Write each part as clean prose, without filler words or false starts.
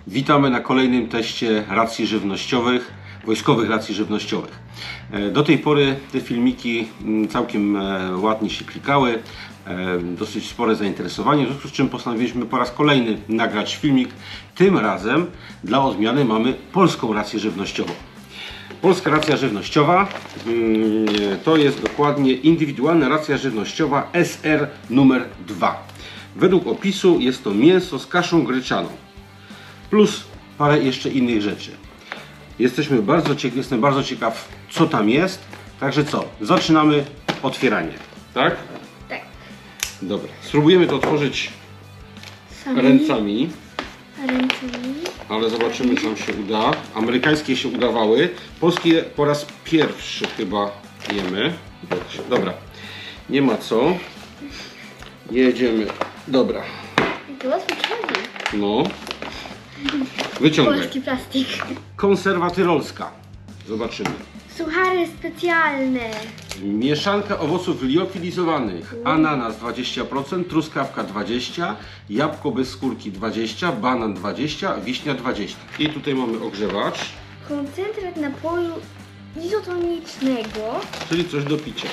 Witamy na kolejnym teście racji żywnościowych, wojskowych racji żywnościowych. Do tej pory te filmiki całkiem ładnie się klikały, dosyć spore zainteresowanie, w związku z czym postanowiliśmy po raz kolejny nagrać filmik. Tym razem dla odmiany mamy polską rację żywnościową. Polska racja żywnościowa to jest dokładnie indywidualna racja żywnościowa SR numer 2. Według opisu jest to mięso z kaszą gryczaną plus parę jeszcze innych rzeczy. Jestem bardzo ciekaw, co tam jest. Także co? Zaczynamy otwieranie. Tak? Tak. Dobra. Spróbujemy to otworzyć ręcami. Ale zobaczymy, czy nam się uda. Amerykańskie się udawały. Polskie po raz pierwszy chyba jemy. Dobra. Nie ma co. Jedziemy. Dobra. To łatwo przychodzi. No. Wyciągaj. Polski plastik. Konserwa tyrolska. Zobaczymy. Suchary specjalne. Mieszanka owoców liofilizowanych. Ananas 20%, truskawka 20%, jabłko bez skórki 20%, banan 20%, wiśnia 20%. I tutaj mamy ogrzewacz. Koncentrat napoju izotonicznego. Czyli coś do picia.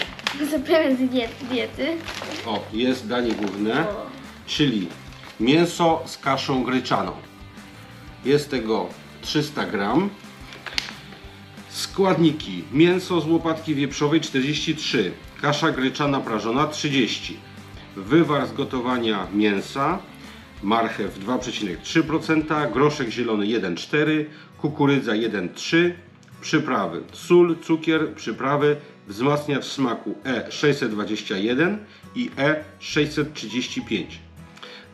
Suplement diety. O, jest danie główne. O. Czyli mięso z kaszą gryczaną. Jest tego 300 gram. Składniki: mięso z łopatki wieprzowej 43, kasza gryczana prażona 30, wywar z gotowania mięsa, marchew 2,3%, groszek zielony 1,4, kukurydza 1,3, przyprawy: sól, cukier, przyprawy, wzmacniacz smaku E621 i E635.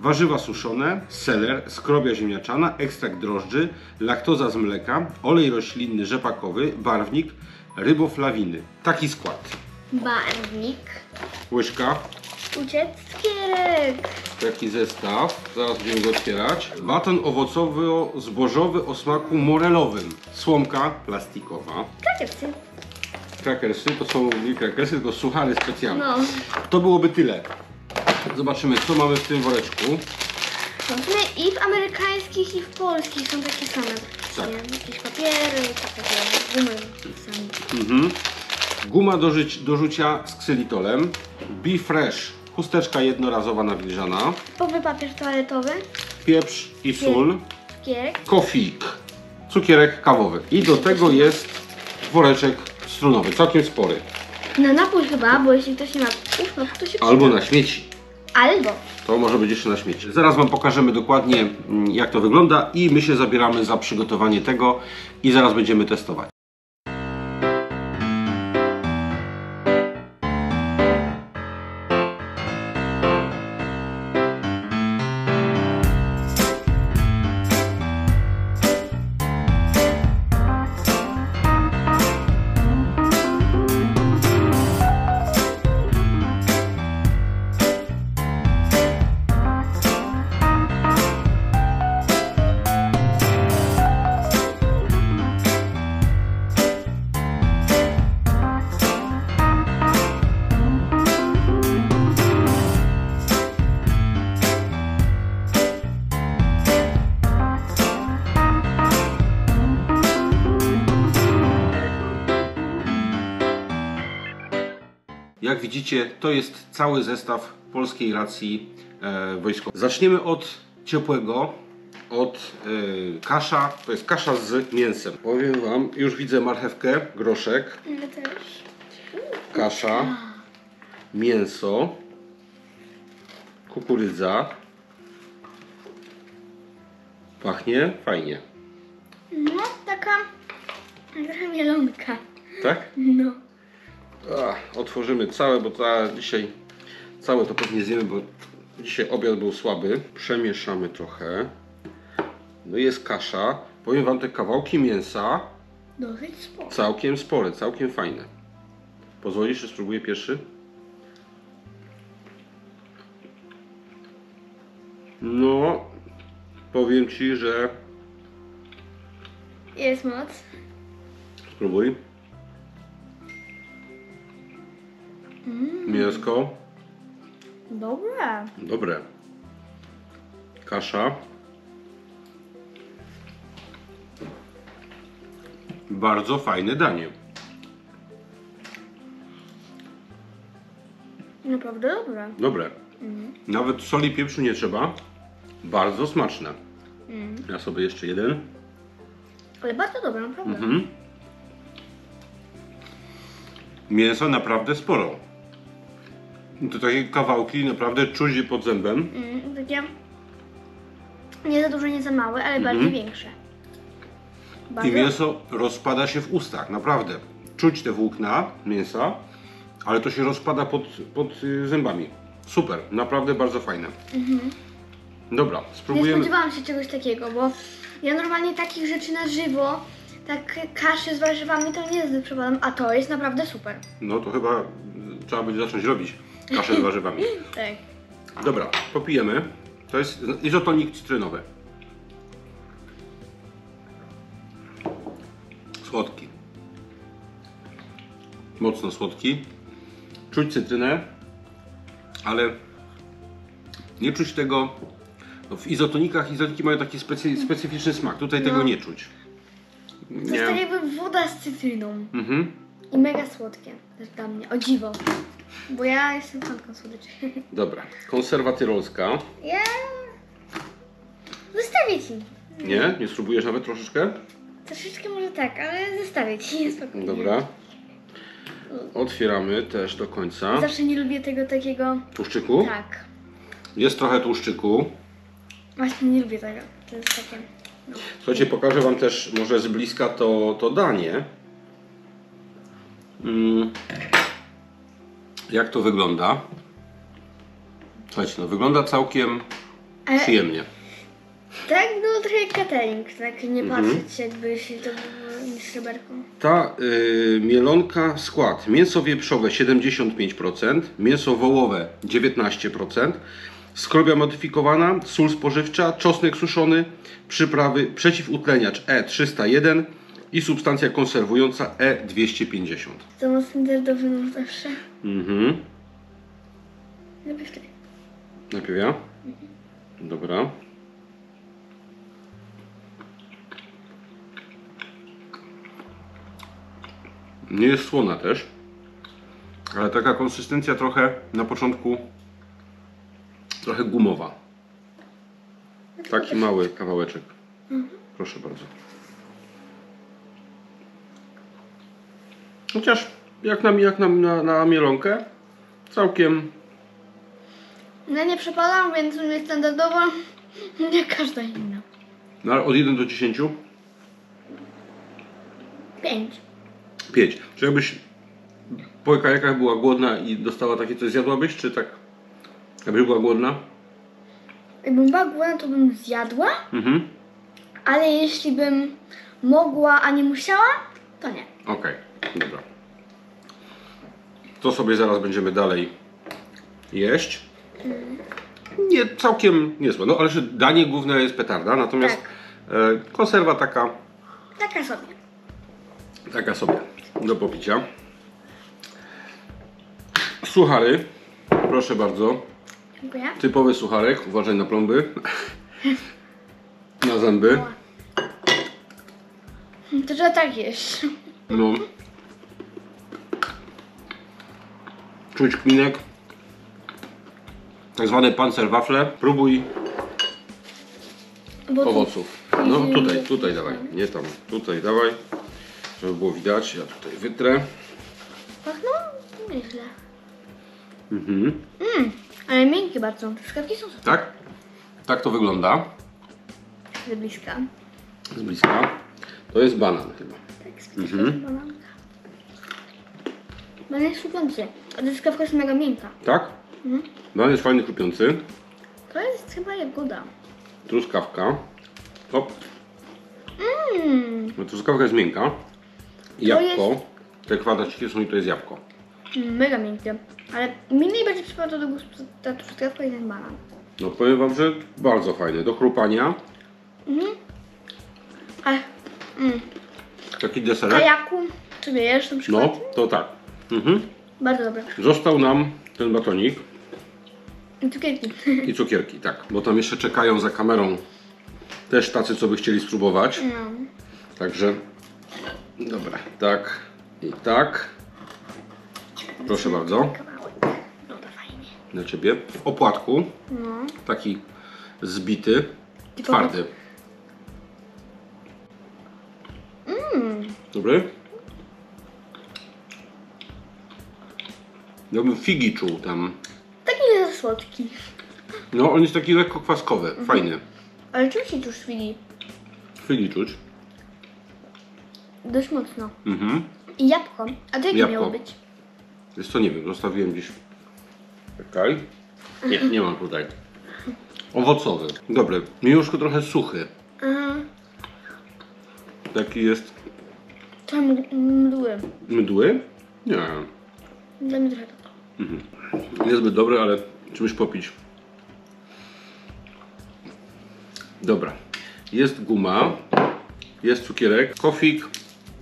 Warzywa suszone, seler, skrobia ziemniaczana, ekstrakt drożdży, laktoza z mleka, olej roślinny rzepakowy, barwnik, ryboflawiny. Taki skład. Barwnik. Łyżka. Ucieczkierek. Taki zestaw. Zaraz będziemy go otwierać. Baton owocowo-zbożowy o smaku morelowym. Słomka plastikowa. Krakersy. Krakersy, to są nie krakersy, tylko suchary specjalne. No. To byłoby tyle. Zobaczymy, co mamy w tym woreczku. I w amerykańskich, i w polskich są takie same. Tak. Jakieś papiery, takie gumy same. Guma do rzucia z ksylitolem. Be Fresh, chusteczka jednorazowa nawilżana. Typowy papier toaletowy. Pieprz i sól. Cukierek. Kofik, cukierek kawowy. I do tego jest woreczek strunowy, całkiem spory. Na napój chyba, bo jeśli ktoś nie ma no to się Albo przyda. na śmieci. Albo. To może być jeszcze na śmieci. Zaraz Wam pokażemy dokładnie, jak to wygląda i my się zabieramy za przygotowanie tego i zaraz będziemy testować. Jak widzicie, to jest cały zestaw polskiej racji wojskowej. Zaczniemy od ciepłego, kasza, to jest kasza z mięsem. Powiem Wam, już widzę marchewkę, groszek, Ja też. kasza, mięso, kukurydza. Pachnie fajnie. No, taka trochę mielonka. Tak? No. Otworzymy całe, bo dzisiaj całe to pewnie zjemy, bo dzisiaj obiad był słaby. Przemieszamy trochę. No jest kasza. Powiem Wam, te kawałki mięsa Dosyć sporo. całkiem spore, całkiem fajne. Pozwolisz, że spróbuję pierwszy? No, powiem Ci, że... Jest moc. Spróbuj. Mięsko. Dobre. Dobre. Kasza. bardzo fajne danie. Naprawdę dobre. Dobre. Nawet soli, pieprzu nie trzeba. Bardzo smaczne. Ja sobie jeszcze jeden. Ale bardzo dobre, naprawdę. Mięsa naprawdę sporo. To takie kawałki naprawdę czuć je pod zębem. Takie nie za duże, nie za małe, ale bardziej większe. Bardzo I mięso rozpada się w ustach, naprawdę. Czuć te włókna mięsa, ale to się rozpada pod zębami. Super, naprawdę bardzo fajne. Dobra, Nie spróbujemy. spodziewałam się czegoś takiego, bo ja normalnie takich rzeczy na żywo, tak kaszy z warzywami to nie jest przepadam, a to jest naprawdę super. No to chyba trzeba będzie zacząć robić kaszę z warzywami. Tak. Dobra, popijemy. To jest izotonik cytrynowy. Słodki. Mocno słodki. Czuć cytrynę, ale nie czuć tego. No w izotonikach izotiki mają taki specyficzny smak. Tutaj tego nie czuć. To jest tak jakby woda z cytryną. Mhm. I mega słodkie też dla mnie, o dziwo. Bo ja jestem fanką słodyczy. Dobra, konserwa tyrolska. Ja... Zostawię ci. Nie? Nie spróbujesz nawet troszeczkę? Troszeczkę może tak, ale zostawię ci, spokojnie. Dobra. Otwieramy też do końca. Zawsze nie lubię tego takiego... Tłuszczyku? Tak. Jest trochę tłuszczyku. Właśnie nie lubię tego. To jest takie... No. Słuchajcie, pokażę wam też może z bliska to danie. Jak to wygląda? Słuchajcie, no wygląda całkiem przyjemnie. Tak było trochę jak catering, tak nie patrzeć jakby się to było sreberką. Ta mielonka, skład: mięso wieprzowe 75%, mięso wołowe 19%, skrobia modyfikowana, sól spożywcza, czosnek suszony, przyprawy, przeciwutleniacz E301 i substancja konserwująca E250. To ma standardowy nóż zawsze. Najpierw ty. Najpierw ja? Dobra. Nie jest słona też, ale taka konsystencja trochę na początku trochę gumowa. Taki mały kawałeczek. Proszę bardzo. Chociaż jak na mielonkę całkiem. No nie przepadam, więc jest standardowo jak każda inna. No, ale od 1 do 10? 5. 5. Czy jakbyś po kajakach była głodna i dostała takie coś, zjadłabyś? Czy tak? Jakbyś była głodna? Jakbym była głodna, to bym zjadła, ale jeśli bym mogła, a nie musiała, to nie. Okej, dobra. To sobie zaraz będziemy dalej jeść. Nie, całkiem niezłe. No ale że danie główne jest petarda, natomiast konserwa taka sobie do popicia. Suchary, proszę bardzo. Dziękuję. Typowy sucharek, uważaj na plomby. Na zęby. To trzeba tak jeść. No. Czuć kminek. Tak zwane panzerwafle. Próbuj owoców. No tutaj dawaj. Nie tam. Tutaj dawaj. Żeby było widać. Ja tutaj wytrę. Pachną nieźle. Ale miękkie bardzo. Te skawki są super. Tak? Tak to wygląda. Z bliska. Z bliska. To jest banan chyba. Tak, z bliska bananka. Banan jest chrupiący, a ta skawka jest mega miękka. Tak? Banan jest fajny, chrupiący. To jest chyba jagoda. Truskawka. Hop. No, truskawka jest miękka. Jabłko. Te kwadraciki są i to jest jabłko. Mega miękkie. Ale mi najbardziej przypada do gustu ta truskawka i ten banan. No powiem wam, że bardzo fajne. Do chrupania. Taki deserek. Kajaku, czy wiesz na przykład? No, to tak. Bardzo dobre. Został nam ten batonik I cukierki. i cukierki, tak. Bo tam jeszcze czekają za kamerą też tacy, co by chcieli spróbować. No. Także Dobra, tak i tak. Proszę bardzo. Kawałek. No to fajnie. Na ciebie. W opłatku. No. Taki zbity. Typowy. Twardy. Dobry? Ja bym figi czuł tam. Taki nie za słodki. No, on jest taki lekko kwaskowy. Fajny. Ale czuć się tu szwili. Figi czuć. Dość mocno. Mhm. I jabłko. A to jakie Jabłko. miało być? Wiesz co, nie wiem, zostawiłem gdzieś. Czekaj. Nie mam tutaj. Owocowy. Dobry. Miłuszko trochę suchy. Aha. Taki jest Trochę mdły. mdły? Nie. Dla mnie trochę tak. Niezbyt dobry, ale czymś popić. Dobra. Jest guma. Jest cukierek. Kofik.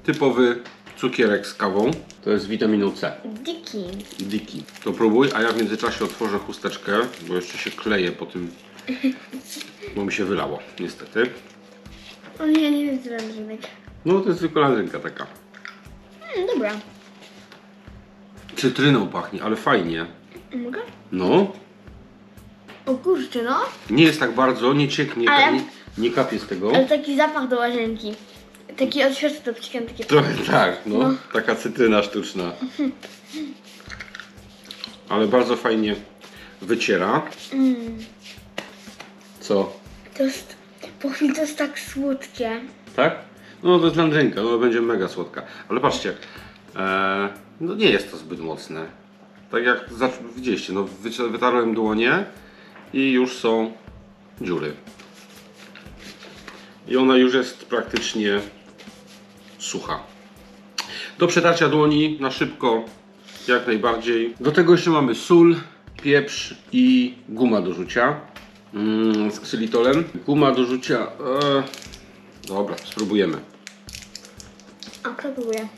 Typowy cukierek z kawą. To jest z witaminą C. Diki. Diki. To próbuj, a ja w międzyczasie otworzę chusteczkę, bo jeszcze się kleję po tym, bo mi się wylało, niestety. O nie, nie jest wężynek. No to jest tylko landrynka taka. Dobra. Cytryną pachnie, ale fajnie. Mogę? No, O kurczę, no. nie jest tak bardzo, nie cieknie, Ale- nie kapie z tego. Ale taki zapach do łazienki. Taki od środka do psikam, takie... Trochę tak, no, taka cytryna sztuczna. Ale bardzo fajnie wyciera. Co? To jest... Po chwili to jest tak słodkie. Tak? No to jest landrynka, no będzie mega słodka. Ale patrzcie, no nie jest to zbyt mocne. Tak jak widzieliście, no wytarłem dłonie i już są dziury. I ona już jest praktycznie sucha. Do przetarcia dłoni na szybko, jak najbardziej. Do tego jeszcze mamy sól, pieprz i guma do rzucia z ksylitolem. Guma do rzucia, dobra, spróbujemy. A kto próbuje?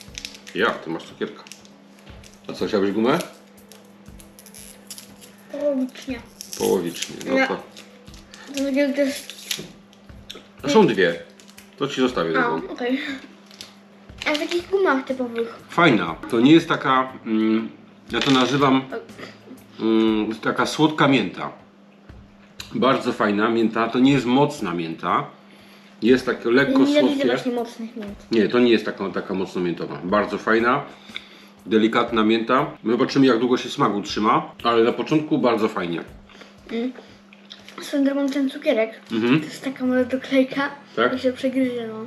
Ja, ty masz cukierka. A co, chciałbyś gumę? Połowicznie. Połowicznie, no Nie. to... To jest... A są dwie. To ci zostawię A, drugą. okej. A w takich gumach typowych. Fajna. To nie jest taka, ja to nazywam taka słodka mięta. Bardzo fajna mięta. To nie jest mocna mięta. Jest tak lekko Nie widzę słodkie. właśnie mocnych mięt. Nie, to nie jest taka mocno miętowa. Bardzo fajna. Delikatna mięta. My zobaczymy, jak długo się smaku trzyma. Ale na początku bardzo fajnie. Swoją drogą ten cukierek. To jest taka mała doklejka. Tak? I się przegryzie, no.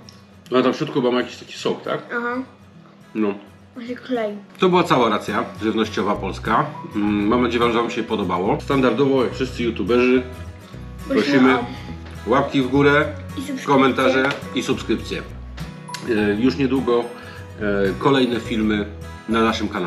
No a tam w środku ma jakiś taki sok, tak? Aha. No. Właśnie klej. To była cała racja żywnościowa polska. Mam nadzieję, że Wam się podobało. Standardowo, jak wszyscy youtuberzy, prosimy łapki w górę, I subskrypcje. komentarze i subskrypcje. Już niedługo kolejne filmy na naszym kanale.